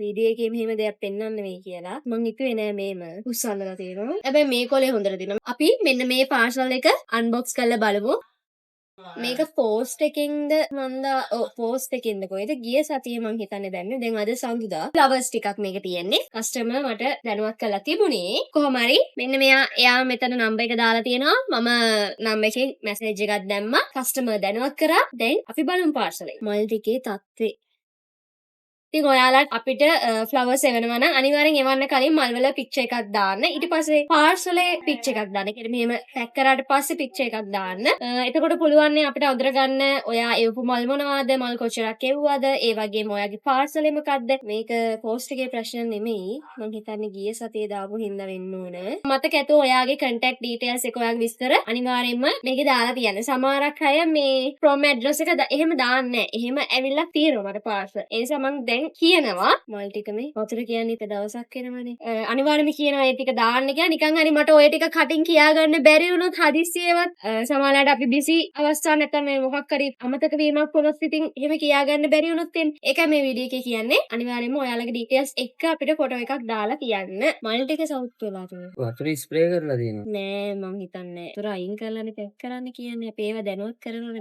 Video එකේ මෙහෙම දෙයක් පෙන්වන්න වෙයි කියලා. මං හිතුවේ නෑ මේම උස්සන්නලා තියෙනවා. හැබැයි මේ කොලේ හොඳට තියෙනවා. අපි මෙන්න මේ පාර්සල් එක අන්බොක්ස් කරලා බලමු. මේක පෝස්ට් එකකින්ද මන්දා පෝස්ට් එකකින්ද කොහෙද ගිය සතියේ මං හිතන්නේ දැම්මේ. දැන් අද සඳුදා. ෆ්ලවර්ස් ටිකක් මේක තියෙන්නේ. කස්ටමර් මට දැනුවත් කරලා තිබුණේ. කොහොම හරි මෙන්න එයා මෙතන නම්බර් එක දාලා තියෙනවා. මම නම්බර් එකේ මැසේජ් එකක් දැම්මා. කස්ටමර් දැනුවත් කරා. දැන් අපි බලමු පාර්සල් එක. මල් ටිකේ තත්ත්වේ ඉතින් ඔයාලට අපිට ෆ්ලවර්ස් එවනවා නම් අනිවාර්යෙන් එවන්න කලින් මල් වල පික්චර් එකක් දාන්න. ඊට පස්සේ පාර්සලේ පික්චර් එකක් දාන්න. ඒ කියන්නේ මෙහෙම පැක් කරාට පස්සේ පික්චර් එකක් දාන්න. එතකොට පුළුවන් නේ අපිට අඳුර ගන්න ඔයා එවපු මල් මොනවාද, මල් කොච්චරක් එව්වද, ඒ වගේම ඔයාගේ පාර්සලේ මොකක්ද. මේක පෝස්ට් එකේ ප්‍රශ්න නෙමෙයි. මං හිතන්නේ ගිය සතියේ දාපු හින්දා වෙන්න ඕන. මතක ඇතුව ඔයාගේ contact details එක ඔයාගේ විස්තර අනිවාර්යෙන්ම මේකේ දාලා තියන්න. සමහරක් අය මේ from address එක එහෙම දාන්නේ නැහැ. එහෙම ඇවිල්ලා තියෙනවා මට පාර්සල්. ඒ නිසා මං දැන් කියනවා මල් ටික මේ වතුර කියන්නේ එක දවසක් එනවනේ. අනිවාර්යයෙන්ම කියනවා ඒ ටික දාන්න කියලා. නිකන් හරි මට ඔය ටික කටින් කියා ගන්න බැරි වුණොත් හදිස්සියේවත් සමහරවිට අපි බිසි අවස්ථා නැත්නම් මේ මොකක් හරි අමතක වීමක් වුණොත් ඉතින් එහෙම කියා ගන්න බැරි වුණොත් එන්නේ. ඒකයි මේ වීඩියෝ එකේ කියන්නේ. අනිවාර්යයෙන්ම ඔයාලගේ ඩීටේල්ස් එක්ක අපිට ෆොටෝ එකක් දාලා කියන්න. මල් ටික සවුත් වෙලා තියෙනවා. වතුර ස්ප්‍රේ කරලා තියෙනවා. නෑ මං හිතන්නේ. වතුර අයින් කරලානේ පැක් කරන්න කියන්නේ. අපි ඒව දැනුවත් කරනවා.